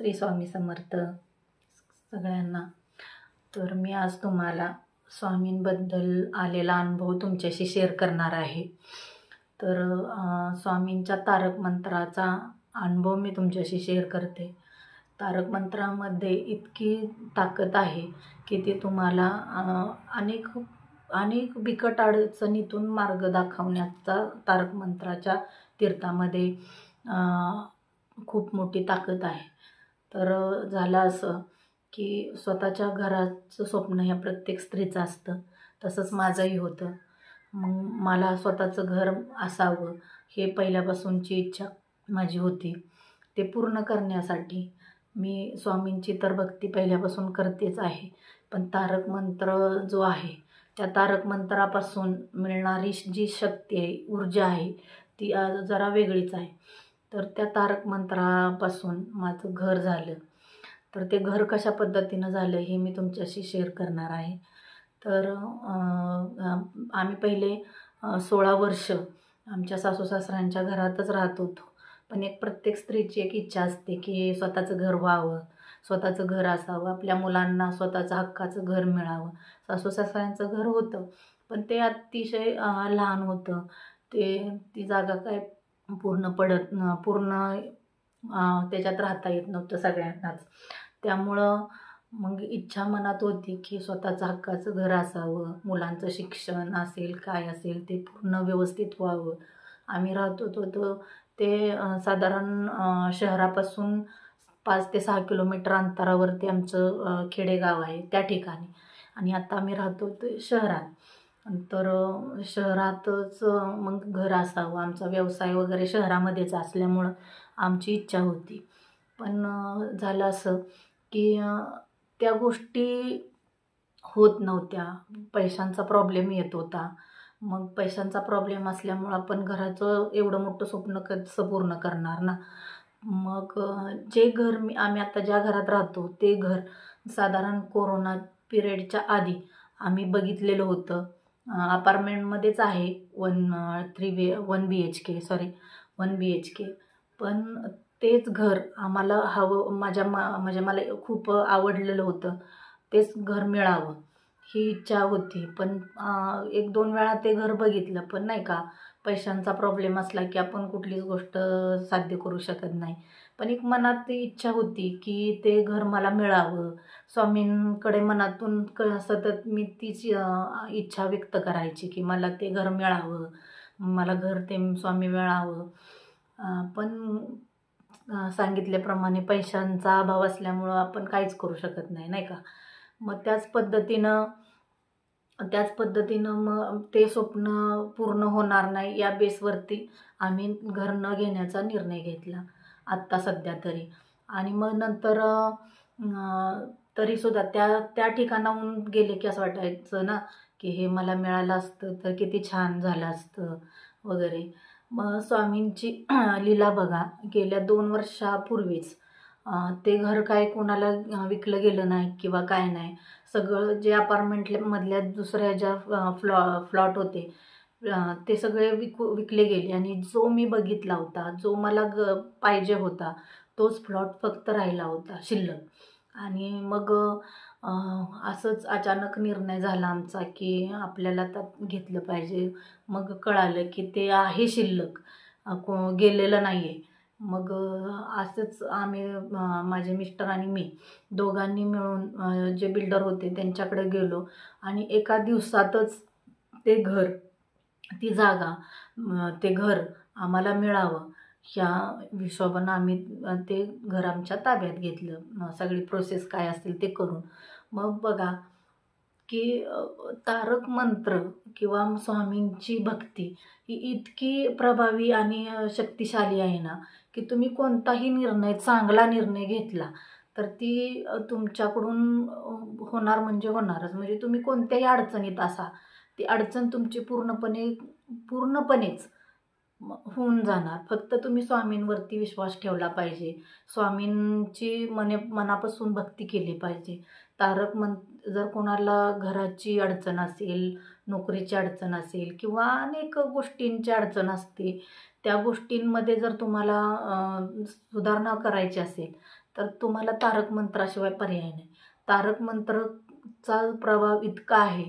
श्री स्वामी समर्थ सगळ्यांना. तर मी आज तुम्हाला स्वामींबद्दल आलेला अनुभव तुमच्याशी शेअर करणार आहे. तर स्वामींच्या तारक मंत्राचा अनुभव मी तुमच्याशी शेअर करते. तारक मंत्रामध्ये इतकी ताकद आहे की ती तुम्हाला अनेक बिकट अडचणीतून मार्ग दाखवण्याचा तारक मंत्राच्या तीर्थामध्ये खूप मोठी ताकद आहे. तर झालं असं की स्वतःच्या घराचं स्वप्न ह्या प्रत्येक स्त्रीचं असतं, तसंच माझंही होतं. मग मला स्वतःचं घर असावं हे पहिल्यापासूनची इच्छा माझी होती. ते पूर्ण करण्यासाठी मी स्वामींची तर भक्ती पहिल्यापासून करतेच आहे, पण तारक मंत्र जो आहे त्या तारक मंत्रापासून मिळणारी जी शक्ती आहे, ऊर्जा आहे, ती जरा वेगळीच आहे. तर त्या तारक मंत्रापासून माझं घर झालं. तर ते घर कशा पद्धतीनं झालं हे मी तुमच्याशी शेअर करणार आहे. तर आम्ही पहिले 16 वर्ष आमच्या सासू सासऱ्यांच्या घरातच राहत होतो. पण एक प्रत्येक स्त्रीची एक इच्छा असते की स्वतःचं घर व्हावं, स्वतःचं घर असावं, आपल्या मुलांना स्वतःचं हक्काचं घर मिळावं. सासू सासऱ्यांचं घर होतं, पण ते अतिशय लहान होतं. ती जागा काय पूर्ण त्याच्यात राहता येत नव्हतं सगळ्यांनाच. त्यामुळं मग इच्छा मनात होती की स्वतःचं हक्काचं घर असावं, मुलांचं शिक्षण असेल काय असेल ते पूर्ण व्यवस्थित व्हावं. आम्ही राहत होतो ते साधारण शहरापासून 5 ते 6 किलोमीटर अंतरावरती आमचं खेडेगाव आहे त्या ठिकाणी. आणि आता आम्ही राहतो ते शहरात. तर शहरातच मग घर असावं, आमचा व्यवसाय वगैरे शहरामध्येच असल्यामुळं आमची इच्छा होती. पण झालं असं की त्या गोष्टी होत नव्हत्या. पैशांचा प्रॉब्लेम येत होता. मग पैशांचा प्रॉब्लेम असल्यामुळं आपण घराचं एवढं मोठं स्वप्न कसं पूर्ण करणार ना. मग जे घर आम्ही आता ज्या घरात राहतो ते घर साधारण कोरोना पिरियडच्या आधी आम्ही बघितलेलं होतं. अपार्टमेंटमध्येच आहे. 1 BHK. पण तेच घर आम्हाला हवं, म्हणजे मला खूप आवडलेलं होतं. तेच घर मिळावं ही इच्छा होती. पण 1-2 वेळा ते घर बघितलं, पण नाही का पैशांचा प्रॉब्लेम असला की आपण कुठलीच गोष्ट साध्य करू शकत नाही. पण एक मनात ती इच्छा होती की ते घर मला मिळावं. स्वामींकडे मनातून सतत मी तीच इच्छा व्यक्त करायची की मला ते घर मिळावं, मला घर ते स्वामी मिळावं. पण सांगितल्याप्रमाणे पैशांचा अभाव असल्यामुळं आपण काहीच करू शकत नाही, नाही का. मग त्याच पद्धतीनं मग ते स्वप्न पूर्ण होणार नाही या बेसवरती आम्ही घर न घेण्याचा निर्णय घेतला आत्ता सध्या तरी. आणि मग नंतर तरीसुद्धा त्या ठिकाणाहून गेले की असं वाटायचं ना की हे मला मिळालं असतं तर किती छान झालं असतं वगैरे. मग स्वामींची लीला बघा, गेल्या 2 वर्षापूर्वीच ते घर काय कोणाला विकलं गेलं नाही किंवा काय नाही. सगळं जे अपार्टमेंटमधल्या दुसऱ्या ज्या फ्लॉट होते ते सगळे विकले गेले. आणि जो मी बघितला होता, जो मला पाहिजे होता, तोच प्लॉट फक्त राहिला होता शिल्लक. आणि मग असंच अचानक निर्णय झाला आमचा की आपल्याला तर घेतलं पाहिजे. मग कळालं की ते आहे शिल्लक, गेलेलं नाही आहे. मग असंच आम्ही माझे मिस्टर आणि मी दोघांनी मिळून जे बिल्डर होते त्यांच्याकडे गेलो आणि एका दिवसातच ते घर, ती जागा, ते घर आम्हाला मिळावं ह्या हिशोबानं आम्ही ते घर आमच्या ताब्यात घेतलं. सगळी प्रोसेस काय असेल ते करून. मग बघा की तारक मंत्र किंवा स्वामींची भक्ती ही इतकी प्रभावी आणि शक्तिशाली आहे ना की तुम्ही कोणताही निर्णय, चांगला निर्णय घेतला तर ती तुमच्याकडून होणार म्हणजे होणारच. म्हणजे तुम्ही कोणत्याही अडचणीत असा, ती अडचण तुमची पूर्णपणेच होऊन जाणार. फक्त तुम्ही स्वामींवरती विश्वास ठेवला पाहिजे, स्वामींची मनापासून भक्ती केली पाहिजे. जर कोणाला घराची अडचण असेल, नोकरीची अडचण असेल किंवा अनेक गोष्टींची अडचण असते, त्या गोष्टींमध्ये जर तुम्हाला सुधारणा करायची असेल तर तुम्हाला तारक मंत्राशिवाय पर्याय नाही. तारक मंत्रचा प्रभाव इतका आहे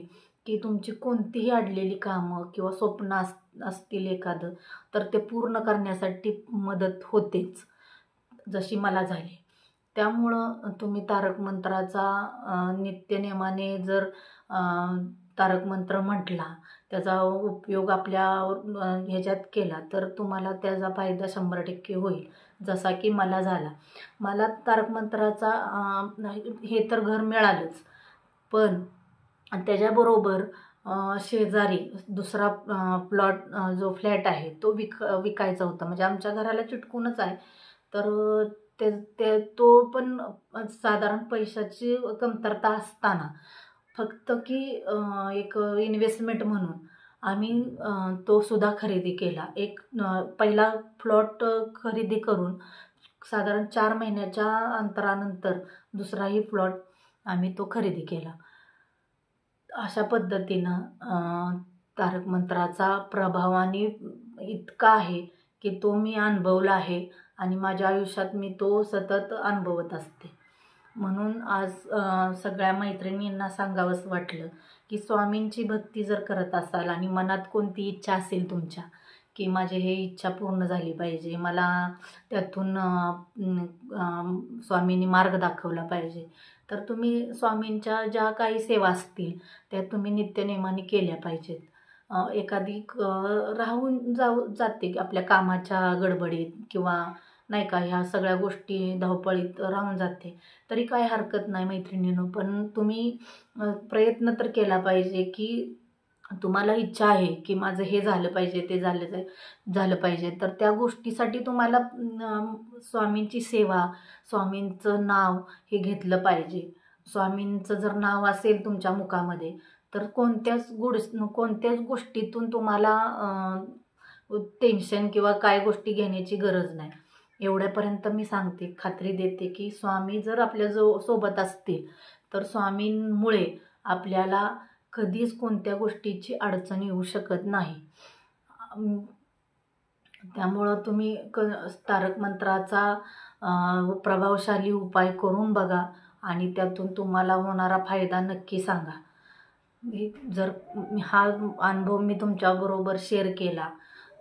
की तुमची कोणतीही अडलेली कामं किंवा स्वप्न असतील एखादं, तर ते पूर्ण करण्यासाठी मदत होतेच, जशी मला झाली. त्यामुळं तुम्ही तारक मंत्राचा नित्यनेमाने जर तारक मंत्र म्हटला, त्याचा उपयोग आपल्या ह्याच्यात केला, तर तुम्हाला त्याचा फायदा 100% होईल, जसा की मला झाला. मला तारक मंत्राचा हे तर घर मिळालंच, पण त्याच्याबरोबर शेजारी दुसरा प्लॉट जो फ्लॅट आहे तो विकायचा होता. म्हणजे आमच्या घराला चिटकूनच आहे. तर ते ते तो पण साधारण पैशाची कमतरता असताना फक्त की एक इन्व्हेस्टमेंट म्हणून आम्ही तो सुद्धा खरेदी केला. पहिला प्लॉट खरेदी करून साधारण 4 महिन्याच्या अंतरानंतर दुसराही प्लॉट आम्ही तो खरेदी केला. अशा पद्धतीनं तारक मंत्राचा प्रभाव आणि इतका आहे की तो मी अनुभवला आहे आणि माझ्या आयुष्यात मी तो सतत अनुभवत असते. म्हणून आज सगळ्या मैत्रिणींना सांगावंसं वाटलं की स्वामींची भक्ती जर करत असाल आणि मनात कोणती इच्छा असेल तुमच्या की माझी हे इच्छा पूर्ण झाली पाहिजे, मला त्यातून स्वामींनी मार्ग दाखवला पाहिजे, तर तुम्ही स्वामींच्या ज्या काही सेवा असतील त्या तुम्ही नित्यनेमाने केल्या पाहिजेत. एखादी राहून जाते आपल्या कामाच्या गडबडीत किंवा नाही का, ह्या सगळ्या गोष्टी धावपळीत राहून जाते, तरी काय हरकत नाही मैत्रिणींनो. पण तुम्ही प्रयत्न तर केला पाहिजे की तुम्हाला इच्छा आहे की माझं हे झालं पाहिजे, ते झालं पाहिजे, तर त्या गोष्टीसाठी तुम्हाला स्वामींची सेवा, स्वामींचं नाव हे घेतलं पाहिजे. स्वामींचं जर नाव असेल तुमच्या मुखामध्ये तर कोणत्याच गोष्टीतून तुम्हाला टेन्शन किंवा काय गोष्टी घेण्याची गरज नाही. एवढ्यापर्यंत मी सांगते, खात्री देते की स्वामी जर आपल्या सोबत असतील तर स्वामींमुळे आपल्याला कधीच कोणत्या गोष्टीची अडचण येऊ शकत नाही. त्यामुळं तुम्ही तारक मंत्राचा प्रभावशाली उपाय करून बघा आणि त्यातून तुम्हाला होणारा फायदा नक्की सांगा. जर हा अनुभव मी तुमच्याबरोबर शेअर केला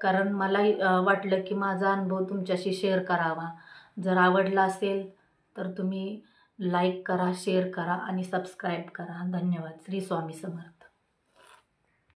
कारण मला वाटलं की माझा अनुभव तुमच्याशी शेअर करावा. जर आवडला असेल तर तुम्ही लाईक करा, शेअर करा आणि सबस्क्राईब करा. धन्यवाद. श्री स्वामी समर्थ.